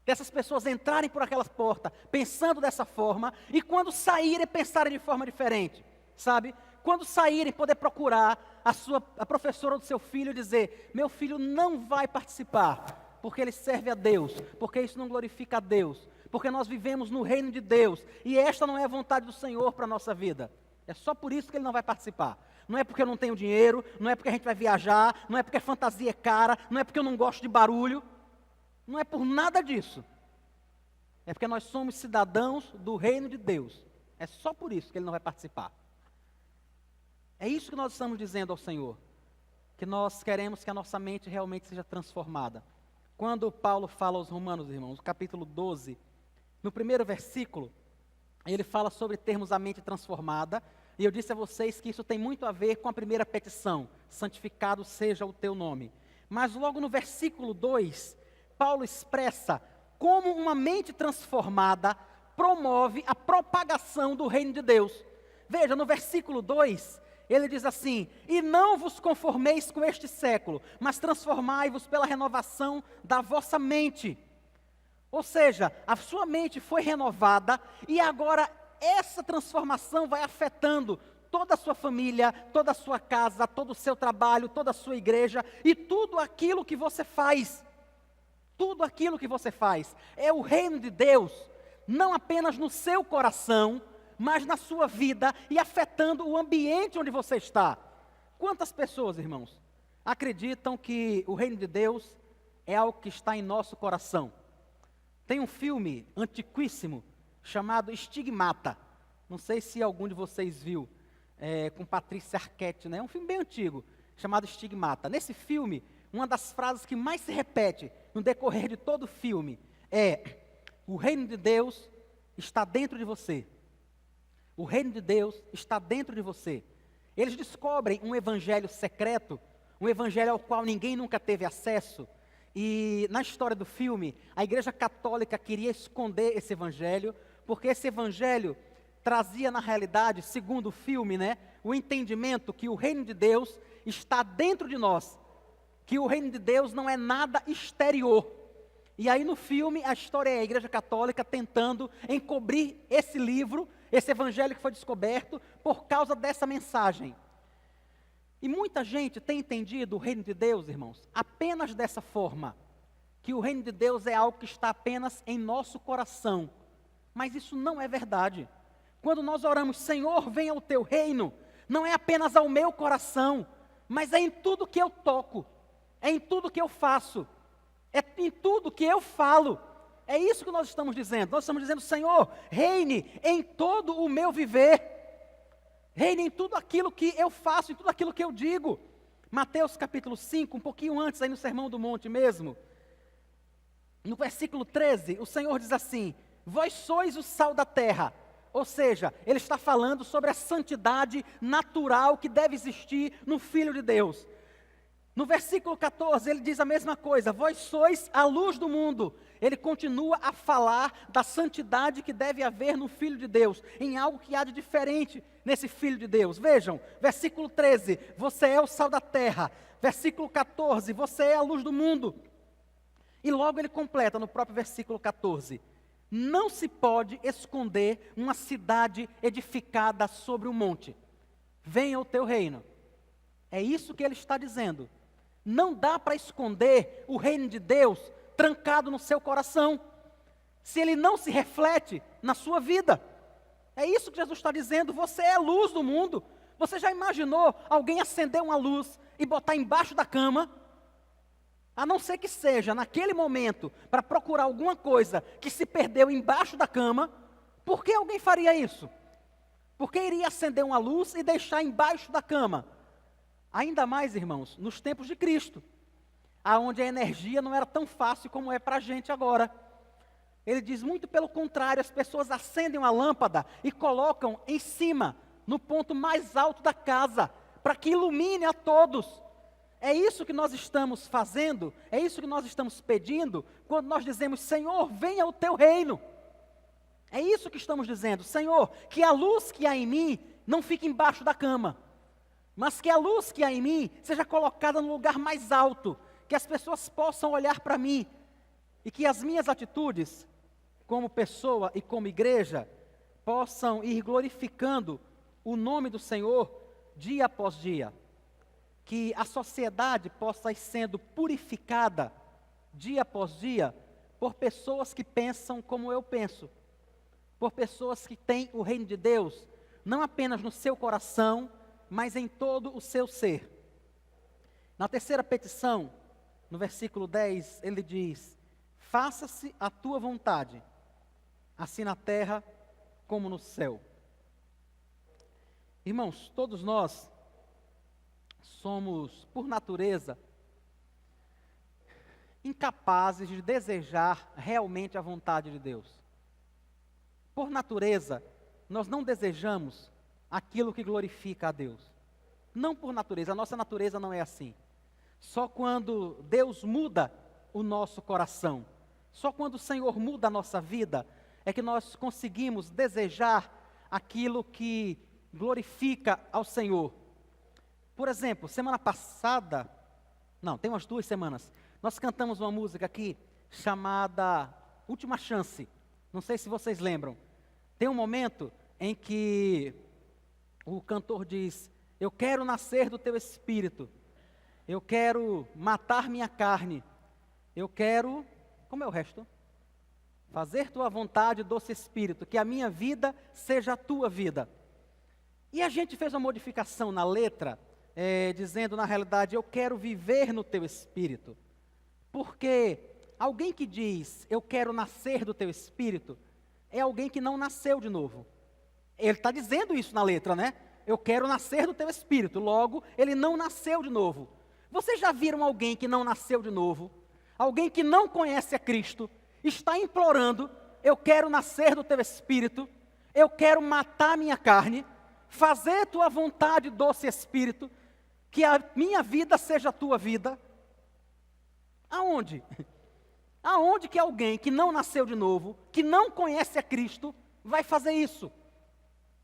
dessas pessoas entrarem por aquelas portas, pensando dessa forma, e quando saírem, pensarem de forma diferente, sabe? Quando saírem, poder procurar a professora do seu filho e dizer, meu filho não vai participar, porque ele serve a Deus, porque isso não glorifica a Deus, porque nós vivemos no reino de Deus, e esta não é a vontade do Senhor para a nossa vida. É só por isso que ele não vai participar. Não é porque eu não tenho dinheiro, não é porque a gente vai viajar, não é porque a fantasia é cara, não é porque eu não gosto de barulho, não é por nada disso. É porque nós somos cidadãos do reino de Deus. É só por isso que ele não vai participar. É isso que nós estamos dizendo ao Senhor, que nós queremos que a nossa mente realmente seja transformada. Quando Paulo fala aos Romanos, irmãos, no capítulo 12, No primeiro versículo, ele fala sobre termos a mente transformada, e eu disse a vocês que isso tem muito a ver com a primeira petição, santificado seja o teu nome. Mas logo no versículo 2, Paulo expressa como uma mente transformada promove a propagação do reino de Deus. Veja, no versículo 2, ele diz assim: e não vos conformeis com este século, mas transformai-vos pela renovação da vossa mente. Ou seja, a sua mente foi renovada e agora essa transformação vai afetando toda a sua família, toda a sua casa, todo o seu trabalho, toda a sua igreja e tudo aquilo que você faz. Tudo aquilo que você faz é o reino de Deus, não apenas no seu coração, mas na sua vida e afetando o ambiente onde você está. Quantas pessoas, irmãos, acreditam que o reino de Deus é algo que está em nosso coração? Tem um filme antiquíssimo chamado Estigmata. Não sei se algum de vocês viu, com Patrícia Arquette, né? É um filme bem antigo, chamado Estigmata. Nesse filme, uma das frases que mais se repete no decorrer de todo o filme é: o reino de Deus está dentro de você. O reino de Deus está dentro de você. Eles descobrem um evangelho secreto, um evangelho ao qual ninguém nunca teve acesso. E na história do filme, a Igreja Católica queria esconder esse evangelho, porque esse evangelho trazia na realidade, segundo o filme, né, o entendimento que o reino de Deus está dentro de nós, que o reino de Deus não é nada exterior. E aí no filme a história é a Igreja Católica tentando encobrir esse livro, esse evangelho que foi descoberto por causa dessa mensagem. E muita gente tem entendido o reino de Deus, irmãos, apenas dessa forma, que o reino de Deus é algo que está apenas em nosso coração. Mas isso não é verdade. Quando nós oramos, Senhor, venha o teu reino, não é apenas ao meu coração, mas é em tudo que eu toco, é em tudo que eu faço, é em tudo que eu falo. É isso que nós estamos dizendo. Nós estamos dizendo, Senhor, reine em todo o meu viver. Reine em tudo aquilo que eu faço, em tudo aquilo que eu digo. Mateus capítulo 5, um pouquinho antes, aí no Sermão do Monte mesmo. No versículo 13, o Senhor diz assim: vós sois o sal da terra. Ou seja, Ele está falando sobre a santidade natural que deve existir no Filho de Deus. No versículo 14, ele diz a mesma coisa: vós sois a luz do mundo. Ele continua a falar da santidade que deve haver no Filho de Deus, em algo que há de diferente nesse Filho de Deus. Vejam, versículo 13, você é o sal da terra. Versículo 14, você é a luz do mundo. E logo ele completa no próprio versículo 14: não se pode esconder uma cidade edificada sobre um monte. Venha o teu reino. É isso que ele está dizendo. Não dá para esconder o reino de Deus trancado no seu coração, se ele não se reflete na sua vida. É isso que Jesus está dizendo: você é a luz do mundo. Você já imaginou alguém acender uma luz e botar embaixo da cama? A não ser que seja naquele momento para procurar alguma coisa que se perdeu embaixo da cama. Por que alguém faria isso? Por que iria acender uma luz e deixar embaixo da cama? Ainda mais, irmãos, nos tempos de Cristo, aonde a energia não era tão fácil como é para a gente agora. Ele diz muito pelo contrário: as pessoas acendem uma lâmpada e colocam em cima, no ponto mais alto da casa, para que ilumine a todos. É isso que nós estamos fazendo, é isso que nós estamos pedindo, quando nós dizemos: Senhor, venha o teu reino. É isso que estamos dizendo: Senhor, que a luz que há em mim não fique embaixo da cama, mas que a luz que há em mim seja colocada no lugar mais alto, que as pessoas possam olhar para mim, e que as minhas atitudes, como pessoa e como igreja, possam ir glorificando o nome do Senhor dia após dia. Que a sociedade possa ir sendo purificada dia após dia por pessoas que pensam como eu penso, por pessoas que têm o reino de Deus não apenas no seu coração, mas em todo o seu ser. Na terceira petição, no versículo 10, ele diz: faça-se a tua vontade, assim na terra como no céu. Irmãos, todos nós somos, por natureza, incapazes de desejar realmente a vontade de Deus. Por natureza, nós não desejamos aquilo que glorifica a Deus. Não por natureza, a nossa natureza não é assim. Só quando Deus muda o nosso coração, só quando o Senhor muda a nossa vida, é que nós conseguimos desejar aquilo que glorifica ao Senhor. Por exemplo, semana passada, não, tem umas 2 semanas, nós cantamos uma música aqui chamada Última Chance. Não sei se vocês lembram. Tem um momento em que o cantor diz: eu quero nascer do teu espírito, eu quero matar minha carne, eu quero, como é o resto? Fazer tua vontade, doce espírito, que a minha vida seja a tua vida. E a gente fez uma modificação na letra, dizendo na realidade, eu quero viver no teu espírito. Porque alguém que diz, eu quero nascer do teu espírito, é alguém que não nasceu de novo. Ele está dizendo isso na letra, né? Eu quero nascer do teu espírito, logo, ele não nasceu de novo. Vocês já viram alguém que não nasceu de novo? Alguém que não conhece a Cristo, está implorando, eu quero nascer do teu espírito, eu quero matar minha carne, fazer tua vontade, doce espírito, que a minha vida seja a tua vida. Aonde? Aonde que alguém que não nasceu de novo, que não conhece a Cristo, vai fazer isso?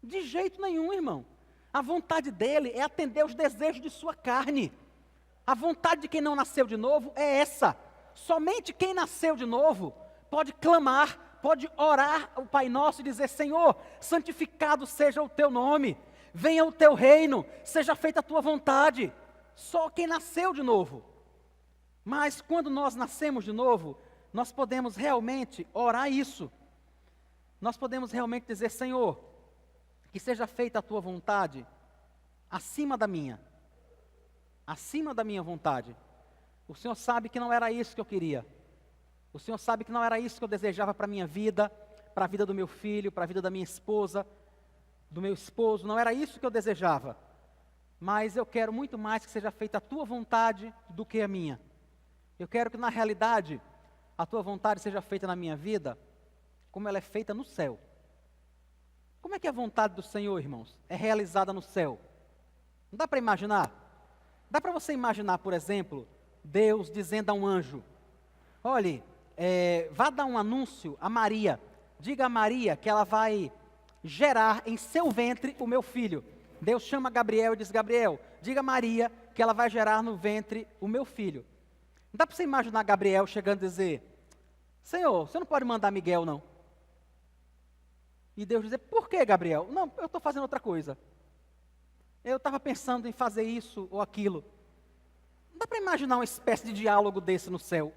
De jeito nenhum, irmão. A vontade dele é atender os desejos de sua carne. A vontade de quem não nasceu de novo é essa. Somente quem nasceu de novo pode clamar, pode orar o Pai Nosso e dizer: Senhor, santificado seja o teu nome, venha o teu reino, seja feita a tua vontade. Só quem nasceu de novo. Mas quando nós nascemos de novo, nós podemos realmente orar isso. Nós podemos realmente dizer: Senhor, que seja feita a tua vontade acima da minha vontade. O Senhor sabe que não era isso que eu queria. O Senhor sabe que não era isso que eu desejava para a minha vida, para a vida do meu filho, para a vida da minha esposa, do meu esposo. Não era isso que eu desejava. Mas eu quero muito mais que seja feita a tua vontade do que a minha. Eu quero que na realidade a tua vontade seja feita na minha vida como ela é feita no céu. Como é que a vontade do Senhor, irmãos, é realizada no céu? Não dá para imaginar? Dá para você imaginar, por exemplo, Deus dizendo a um anjo: olhe, vá dar um anúncio a Maria, diga a Maria que ela vai gerar em seu ventre o meu filho. Deus chama Gabriel e diz: Gabriel, diga a Maria que ela vai gerar no ventre o meu filho. Não dá para você imaginar Gabriel chegando e dizer: Senhor, você não pode mandar Miguel não? E Deus dizer: por que, Gabriel? Não, eu estou fazendo outra coisa. Eu estava pensando em fazer isso ou aquilo. Não dá para imaginar uma espécie de diálogo desse no céu.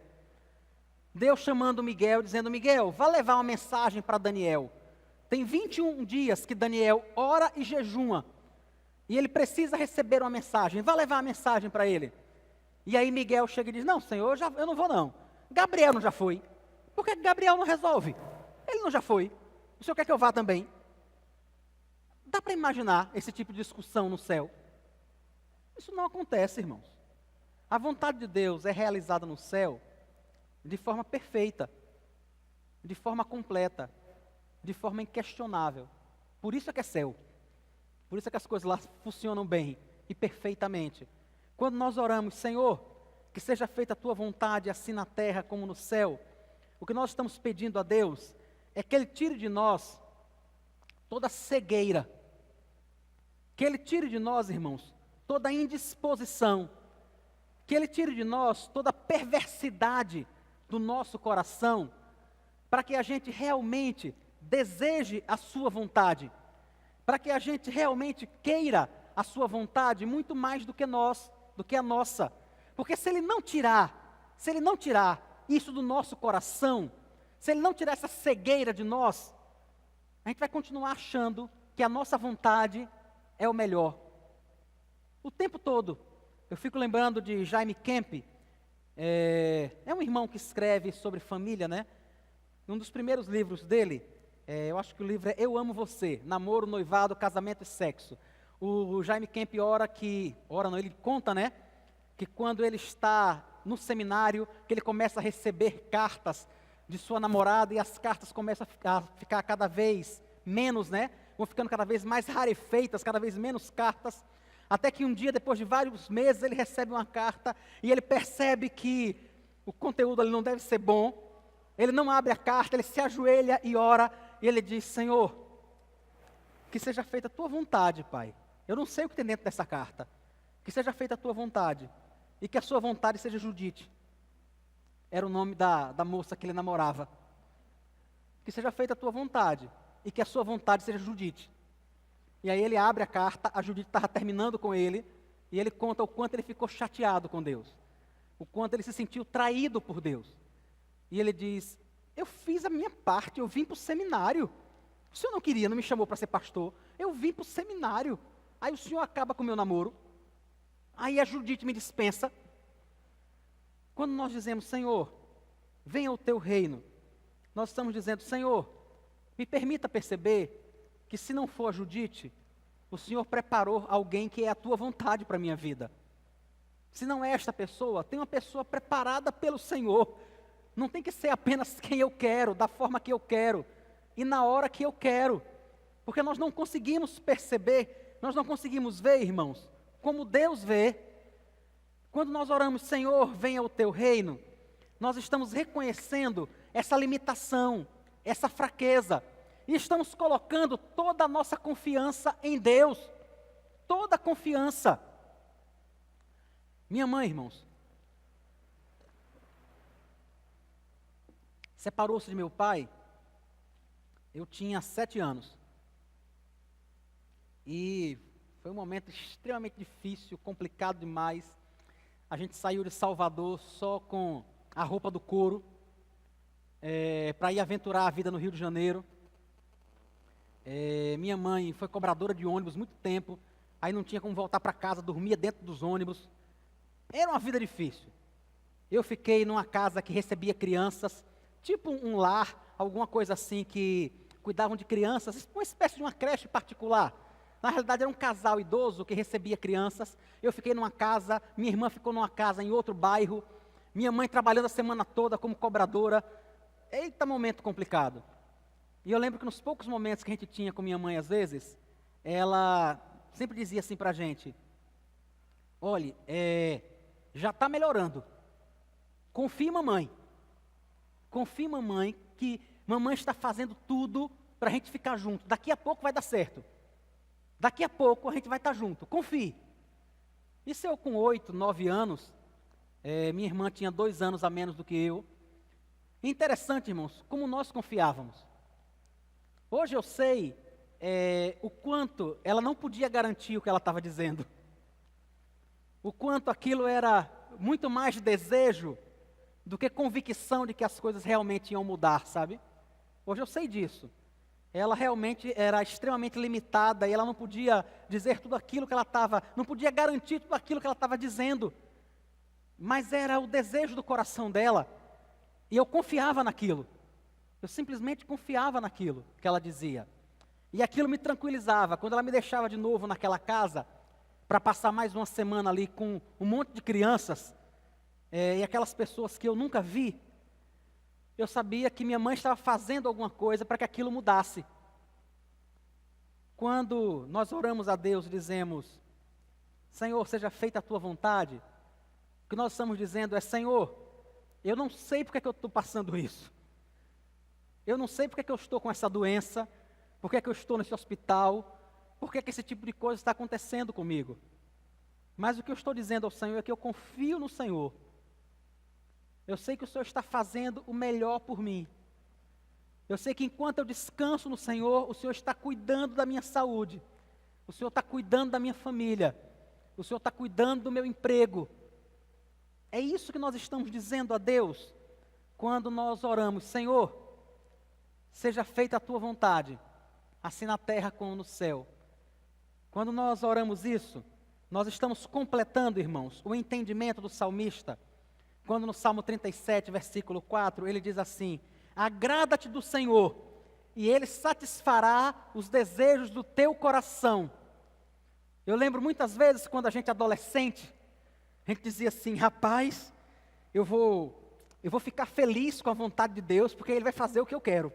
Deus chamando Miguel, dizendo: Miguel, vá levar uma mensagem para Daniel. Tem 21 dias que Daniel ora e jejuma. E ele precisa receber uma mensagem. Vá levar a mensagem para ele. E aí Miguel chega e diz: não, Senhor, eu não vou não. Gabriel não já foi? Por que Gabriel não resolve? Ele não já foi. O Senhor quer que eu vá também? Dá para imaginar esse tipo de discussão no céu? Isso não acontece, irmãos. A vontade de Deus é realizada no céu de forma perfeita, de forma completa, de forma inquestionável. Por isso é que é céu. Por isso é que as coisas lá funcionam bem e perfeitamente. Quando nós oramos: Senhor, que seja feita a tua vontade assim na terra como no céu, o que nós estamos pedindo a Deus é que Ele tire de nós toda cegueira, que Ele tire de nós, irmãos, toda indisposição, que Ele tire de nós toda perversidade do nosso coração, para que a gente realmente deseje a sua vontade, para que a gente realmente queira a sua vontade muito mais do que a nossa. Porque se Ele não tirar isso do nosso coração, se Ele não tirar essa cegueira de nós, a gente vai continuar achando que a nossa vontade é o melhor. O tempo todo. Eu fico lembrando de Jaime Kemp, é um irmão que escreve sobre família, né? Um dos primeiros livros dele, eu acho que o livro é Eu Amo Você, Namoro, Noivado, Casamento e Sexo. O Jaime Kemp ele conta, né? Que quando ele está no seminário, que ele começa a receber cartas de sua namorada e as cartas começam a ficar cada vez menos, né? Vão ficando cada vez mais rarefeitas, cada vez menos cartas, até que um dia, depois de vários meses, ele recebe uma carta e ele percebe que o conteúdo ali não deve ser bom. Ele não abre a carta, ele se ajoelha e ora, e ele diz: Senhor, que seja feita a tua vontade, Pai. Eu não sei o que tem dentro dessa carta. Que seja feita a tua vontade. E que a sua vontade seja Judite. Era o nome da moça que ele namorava. Que seja feita a tua vontade. E que a sua vontade seja Judite. E aí ele abre a carta, a Judite estava terminando com ele. E ele conta o quanto ele ficou chateado com Deus. O quanto ele se sentiu traído por Deus. E ele diz: eu fiz a minha parte, eu vim para o seminário. O senhor não queria, não me chamou para ser pastor. Eu vim para o seminário. Aí o senhor acaba com o meu namoro. Aí a Judite me dispensa. Quando nós dizemos: Senhor, venha o teu reino, nós estamos dizendo: Senhor, me permita perceber que se não for a Judite, o Senhor preparou alguém que é a tua vontade para a minha vida. Se não é esta pessoa, tem uma pessoa preparada pelo Senhor. Não tem que ser apenas quem eu quero, da forma que eu quero, e na hora que eu quero. Porque nós não conseguimos perceber, nós não conseguimos ver, irmãos, como Deus vê. Quando nós oramos: Senhor, venha o teu reino, nós estamos reconhecendo essa limitação, essa fraqueza, e estamos colocando toda a nossa confiança em Deus. Toda a confiança. Minha mãe, irmãos, separou-se de meu pai, eu tinha 7 anos. E foi um momento extremamente difícil, complicado demais. A gente saiu de Salvador só com a roupa do couro, para ir aventurar a vida no Rio de Janeiro. Minha mãe foi cobradora de ônibus muito tempo, aí não tinha como voltar para casa, dormia dentro dos ônibus. Era uma vida difícil. Eu fiquei numa casa que recebia crianças, tipo um lar, alguma coisa assim, que cuidavam de crianças, uma espécie de uma creche particular. Na realidade era um casal idoso que recebia crianças. Eu fiquei numa casa, minha irmã ficou numa casa em outro bairro, minha mãe trabalhando a semana toda como cobradora. Eita, momento complicado. E eu lembro que nos poucos momentos que a gente tinha com minha mãe, às vezes, ela sempre dizia assim para a gente: olhe, já está melhorando, confie, mamãe. Confie, mamãe, que mamãe está fazendo tudo para a gente ficar junto. Daqui a pouco vai dar certo. Daqui a pouco a gente vai estar junto. Confie. Isso eu com 8, 9 anos. Minha irmã tinha 2 anos a menos do que eu. Interessante, irmãos, como nós confiávamos. Hoje eu sei o quanto ela não podia garantir o que ela estava dizendo. O quanto aquilo era muito mais de desejo do que convicção de que as coisas realmente iam mudar, sabe? Hoje eu sei disso. Ela realmente era extremamente limitada e ela não podia dizer tudo aquilo que ela estava, não podia garantir tudo aquilo que ela estava dizendo. Mas era o desejo do coração dela e eu confiava naquilo. Eu simplesmente confiava naquilo que ela dizia. E aquilo me tranquilizava. Quando ela me deixava de novo naquela casa, para passar mais uma semana ali com um monte de crianças, e aquelas pessoas que eu nunca vi, eu sabia que minha mãe estava fazendo alguma coisa para que aquilo mudasse. Quando nós oramos a Deus e dizemos: Senhor, seja feita a tua vontade, o que nós estamos dizendo é: Senhor, eu não sei porque que eu estou passando isso. Eu não sei porque que eu estou com essa doença, porque que eu estou nesse hospital, porque que esse tipo de coisa está acontecendo comigo. Mas o que eu estou dizendo ao Senhor é que eu confio no Senhor. Eu sei que o Senhor está fazendo o melhor por mim. Eu sei que enquanto eu descanso no Senhor, o Senhor está cuidando da minha saúde. O Senhor está cuidando da minha família. O Senhor está cuidando do meu emprego. É isso que nós estamos dizendo a Deus quando nós oramos: Senhor, seja feita a tua vontade, assim na terra como no céu. Quando nós oramos isso, nós estamos completando, irmãos, o entendimento do salmista. Quando no Salmo 37, versículo 4, ele diz assim: agrada-te do Senhor, e Ele satisfará os desejos do teu coração. Eu lembro muitas vezes, quando a gente é adolescente, a gente dizia assim: rapaz, eu vou eu vou ficar feliz com a vontade de Deus, porque Ele vai fazer o que eu quero.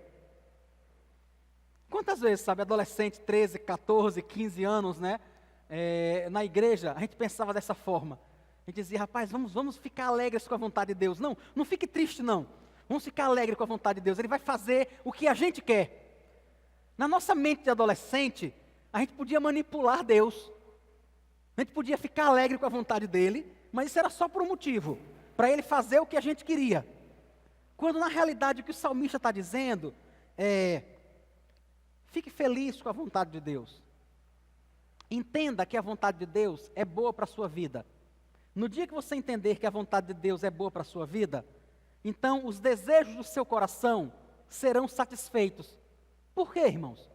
Quantas vezes, sabe, adolescente, 13, 14, 15 anos, né? Na igreja, a gente pensava dessa forma. A gente dizia, rapaz, vamos ficar alegres com a vontade de Deus. Não, não fique triste não. Vamos ficar alegres com a vontade de Deus. Ele vai fazer o que a gente quer. Na nossa mente de adolescente, a gente podia manipular Deus. A gente podia ficar alegre com a vontade dele, mas isso era só por um motivo. Para Ele fazer o que a gente queria. Quando na realidade o que o salmista está dizendo fique feliz com a vontade de Deus. Entenda que a vontade de Deus é boa para a sua vida. No dia que você entender que a vontade de Deus é boa para a sua vida, então os desejos do seu coração serão satisfeitos. Por quê, irmãos?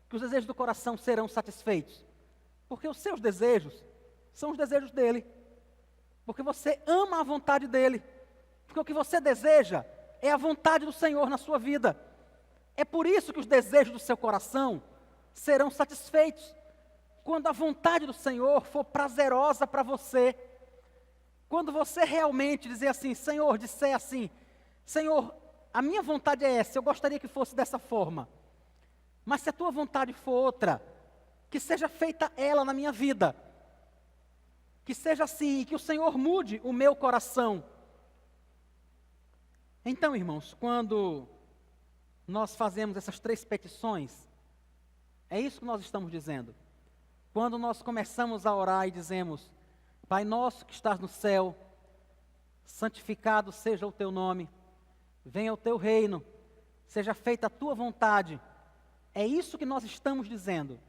Que os desejos do coração serão satisfeitos? Porque os seus desejos são os desejos dele. Porque você ama a vontade dele. Porque o que você deseja é a vontade do Senhor na sua vida. É por isso que os desejos do seu coração serão satisfeitos. Quando a vontade do Senhor for prazerosa para você. Quando você realmente dizer assim, Senhor, disser assim, Senhor, a minha vontade é essa, eu gostaria que fosse dessa forma. Mas se a tua vontade for outra, que seja feita ela na minha vida. Que seja assim, que o Senhor mude o meu coração. Então, irmãos, quando nós fazemos essas 3 petições, é isso que nós estamos dizendo. Quando nós começamos a orar e dizemos, Pai nosso que estás no céu, santificado seja o teu nome, venha o teu reino, seja feita a tua vontade. É isso que nós estamos dizendo.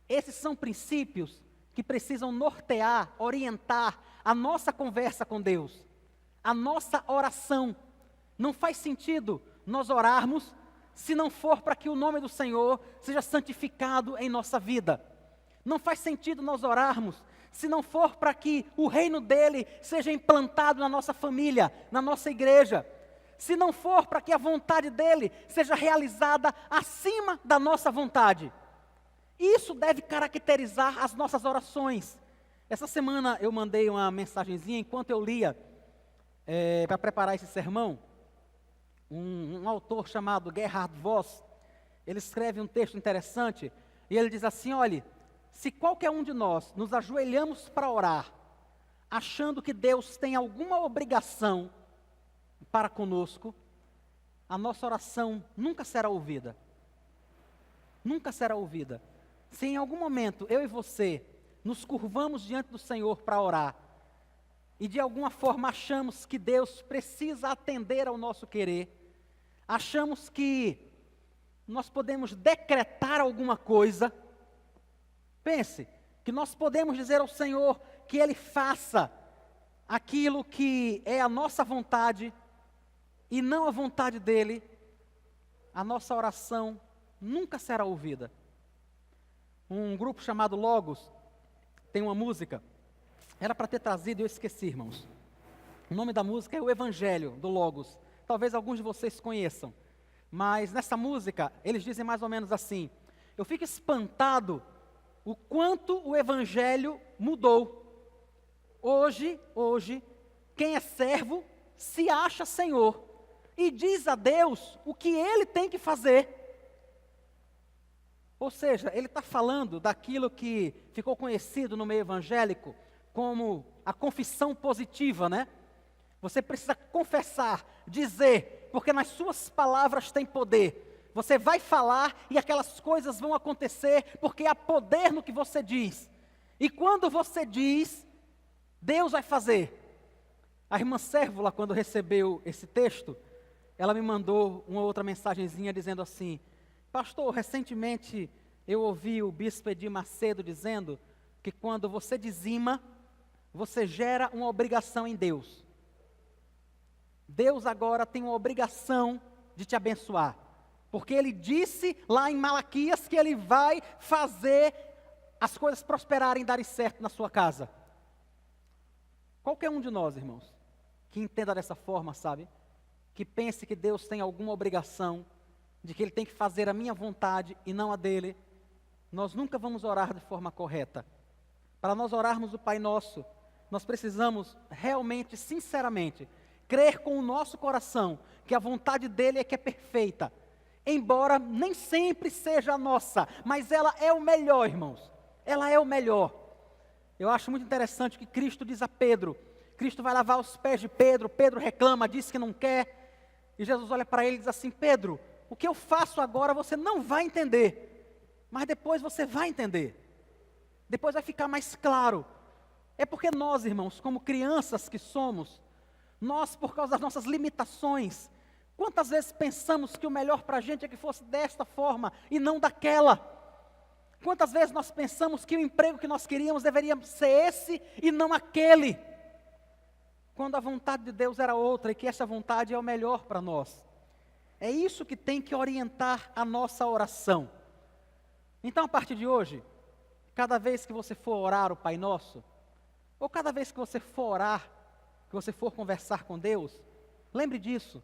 Esses são princípios que precisam nortear, orientar a nossa conversa com Deus, a nossa oração. Não faz sentido nós orarmos se não for para que o nome do Senhor seja santificado em nossa vida. Não faz sentido nós orarmos se não for para que o reino dele seja implantado na nossa família, na nossa igreja. Se não for para que a vontade dele seja realizada acima da nossa vontade. Isso deve caracterizar as nossas orações. Essa semana eu mandei uma mensagenzinha enquanto eu lia, para preparar esse sermão, um autor chamado Gerhard Voss, ele escreve um texto interessante, e ele diz assim, olha, se qualquer um de nós nos ajoelhamos para orar, achando que Deus tem alguma obrigação para conosco, a nossa oração nunca será ouvida. Nunca será ouvida. Se em algum momento eu e você nos curvamos diante do Senhor para orar, e de alguma forma achamos que Deus precisa atender ao nosso querer, achamos que nós podemos decretar alguma coisa, pense, que nós podemos dizer ao Senhor que Ele faça aquilo que é a nossa vontade e não a vontade dEle, a nossa oração nunca será ouvida. Um grupo chamado Logos tem uma música, era para ter trazido e eu esqueci, irmãos. O nome da música é O Evangelho, do Logos. Talvez alguns de vocês conheçam. Mas nessa música, eles dizem mais ou menos assim, eu fico espantado o quanto o Evangelho mudou. Hoje, quem é servo se acha Senhor e diz a Deus o que Ele tem que fazer. Ou seja, ele está falando daquilo que ficou conhecido no meio evangélico como a confissão positiva, né? Você precisa confessar, dizer, porque nas suas palavras tem poder. Você vai falar e aquelas coisas vão acontecer, porque há poder no que você diz. E quando você diz, Deus vai fazer. A irmã Sérvula, quando recebeu esse texto, ela me mandou uma outra mensagenzinha dizendo assim, pastor, recentemente eu ouvi o bispo Edir Macedo dizendo que quando você dizima, você gera uma obrigação em Deus. Deus agora tem uma obrigação de te abençoar. Porque Ele disse lá em Malaquias que Ele vai fazer as coisas prosperarem e darem certo na sua casa. Qualquer um de nós, irmãos, que entenda dessa forma, sabe? Que pense que Deus tem alguma obrigação, de que Ele tem que fazer a minha vontade e não a dEle, nós nunca vamos orar de forma correta. Para nós orarmos o Pai Nosso, nós precisamos realmente, sinceramente, crer com o nosso coração que a vontade dele é que é perfeita, embora nem sempre seja a nossa, mas ela é o melhor, irmãos. Ela é o melhor. Eu acho muito interessante que Cristo diz a Pedro, Cristo vai lavar os pés de Pedro, Pedro reclama, diz que não quer, e Jesus olha para ele e diz assim: Pedro, o que eu faço agora você não vai entender, mas depois você vai entender, depois vai ficar mais claro. É porque nós, irmãos, como crianças que somos, nós, por causa das nossas limitações, quantas vezes pensamos que o melhor para a gente é que fosse desta forma e não daquela? Quantas vezes nós pensamos que o emprego que nós queríamos deveria ser esse e não aquele, quando a vontade de Deus era outra e que essa vontade é o melhor para nós? É isso que tem que orientar a nossa oração. Então, a partir de hoje, cada vez que você for orar o Pai Nosso, ou cada vez que você for orar, que você for conversar com Deus, lembre disso.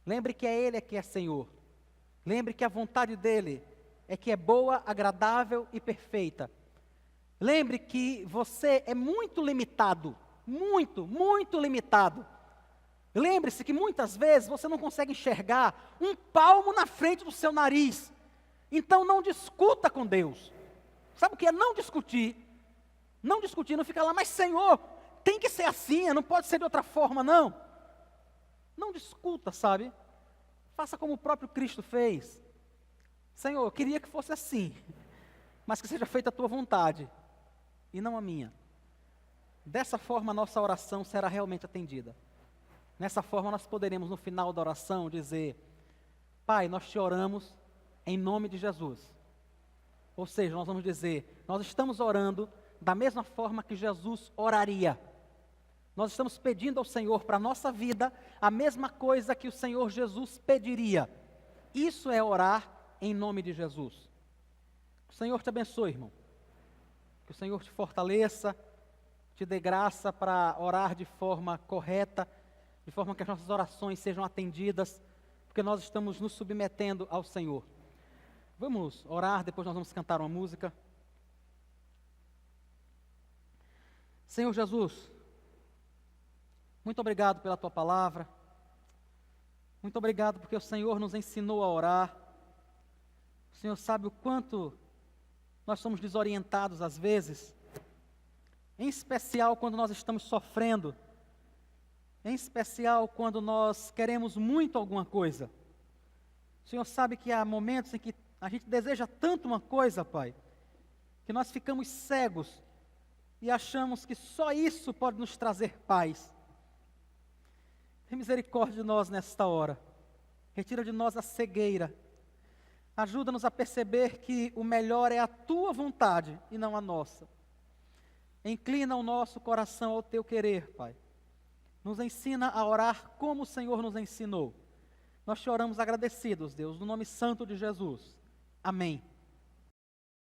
Lembre que é Ele que é Senhor. Lembre que a vontade dEle é que é boa, agradável e perfeita. Lembre que você é muito limitado, muito, muito limitado. Lembre-se que muitas vezes você não consegue enxergar um palmo na frente do seu nariz. Então não discuta com Deus. Sabe o que é não discutir? Não discutir, não fica lá, mas Senhor, tem que ser assim, não pode ser de outra forma, não. Não discuta, sabe? Faça como o próprio Cristo fez. Senhor, eu queria que fosse assim, mas que seja feita a tua vontade, e não a minha. Dessa forma a nossa oração será realmente atendida. Nessa forma nós poderemos no final da oração dizer: Pai, nós te oramos em nome de Jesus. Ou seja, nós vamos dizer, nós estamos orando da mesma forma que Jesus oraria. Nós estamos pedindo ao Senhor para a nossa vida a mesma coisa que o Senhor Jesus pediria. Isso é orar em nome de Jesus. Que o Senhor te abençoe, irmão. Que o Senhor te fortaleça, te dê graça para orar de forma correta, de forma que as nossas orações sejam atendidas, porque nós estamos nos submetendo ao Senhor. Vamos orar, depois nós vamos cantar uma música. Senhor Jesus, muito obrigado pela Tua palavra, muito obrigado porque o Senhor nos ensinou a orar. O Senhor sabe o quanto nós somos desorientados às vezes, em especial quando nós estamos sofrendo, em especial quando nós queremos muito alguma coisa. O Senhor sabe que há momentos em que a gente deseja tanto uma coisa, Pai, que nós ficamos cegos e achamos que só isso pode nos trazer paz. Tem misericórdia de nós nesta hora. Retira de nós a cegueira. Ajuda-nos a perceber que o melhor é a Tua vontade e não a nossa. Inclina o nosso coração ao Teu querer, Pai. Nos ensina a orar como o Senhor nos ensinou. Nós te oramos agradecidos, Deus, no nome santo de Jesus. Amém.